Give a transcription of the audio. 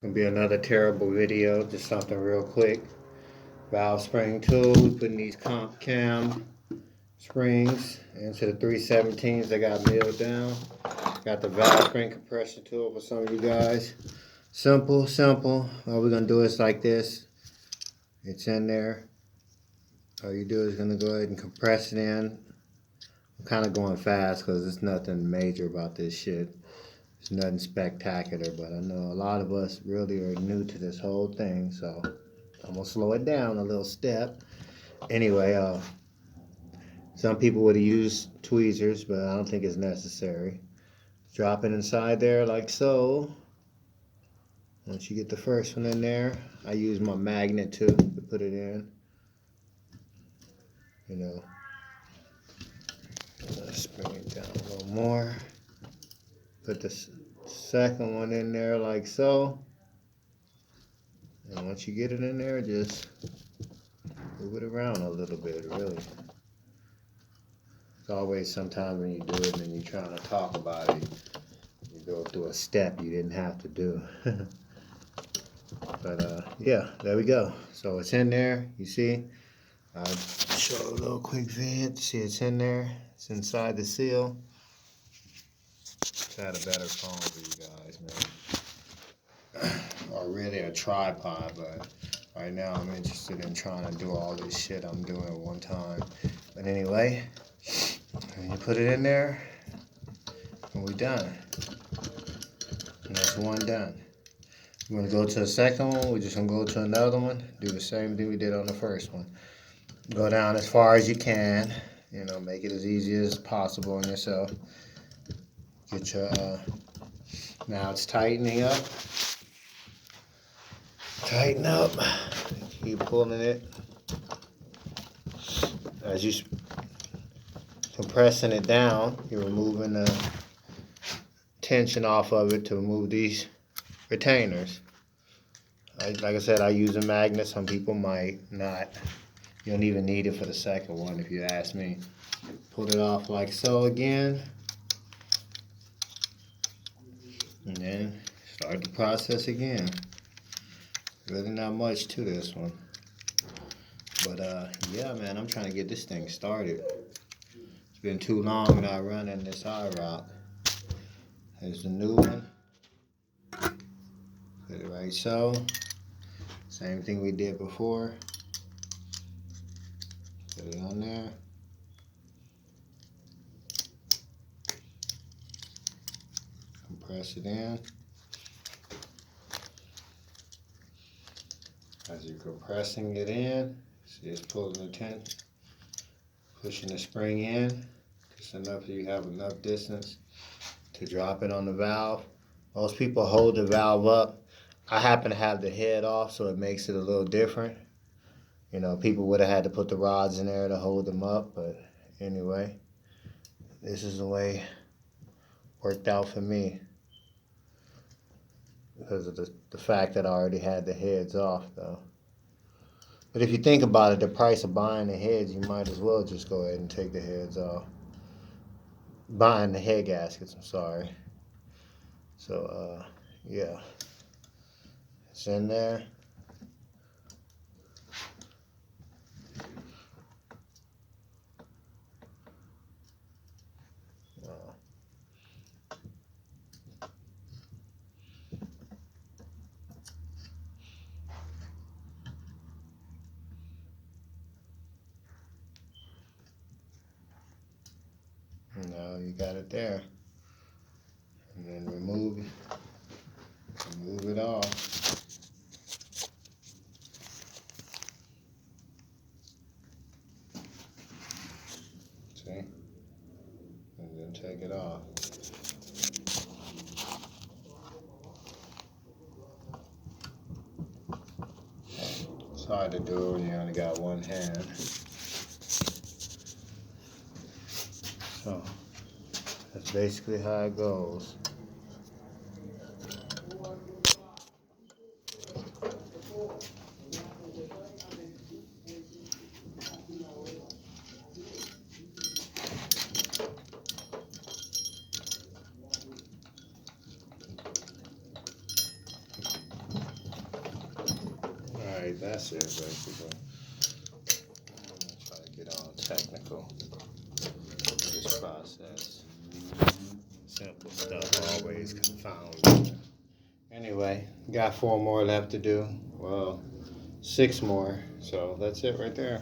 Gonna be another terrible video, just something real quick. Valve spring tool, we putting these comp cam springs into the 317s that got milled down. Got the valve spring compression tool for some of you guys. Simple. All we're gonna do is like this. It's in there. All you do is gonna go ahead and compress it in. I'm kind of going fast because there's nothing major about this shit. It's nothing spectacular, but I know a lot of us really are new to this whole thing, so I'm gonna slow it down a little step. Anyway, some people would have used tweezers, but I don't think it's necessary. Drop it inside there like so. Once you get the first one in there, I use my magnet too to put it in. You know, let's bring it down a little more. Put the second one in there like so. And once you get it in there, just move it around a little bit, really. It's always sometimes when you do it and you're trying to talk about it, you go through a step you didn't have to do. But yeah, there we go. So it's in there, you see. I'll show a little quick vid. See, it's in there. It's inside the seal. Had a better phone for you guys, man. Or really a tripod, but right now I'm interested in trying to do all this shit I'm doing at one time. But anyway, when you put it in there, and we're done. And that's one done. We're gonna go to the second one, we're just gonna go to another one, do the same thing we did on the first one. Go down as far as you can, you know, make it as easy as possible on yourself. Get your, now it's tightening up. Tighten up. Keep pulling it. As you compressing it down, you're removing the tension off of it to remove these retainers. Like I said, I use a magnet. Some people might not. You don't even need it for the second one if you ask me. Pull it off like so again. And then start the process again. Really not much to this one. But yeah, man, I'm trying to get this thing started. It's been too long without running this IROC. Here's the new one. Put it right so. Same thing we did before. Put it on there. Compress it in. As you're compressing it in, see it's pulling the tent, pushing the spring in, just enough so you have enough distance to drop it on the valve. Most people hold the valve up. I happen to have the head off, so it makes it a little different. You know, people would have had to put the rods in there to hold them up, but anyway, this is the way it worked out for me because of the fact that I already had the heads off, though. But if you think about it, the price of buying the heads, you might as well just go ahead and take the heads off. Buying the head gaskets, I'm sorry. So, yeah. It's in there. Now you got it there. And then remove it off. See? And then take it off. It's hard to do when you only got one hand. So that's basically how it goes. Alright, that's it basically. I'm gonna try to get on technical. This process. Simple stuff always confounds. Anyway, got 4 more left to do. Well, 6 more. So that's it right there.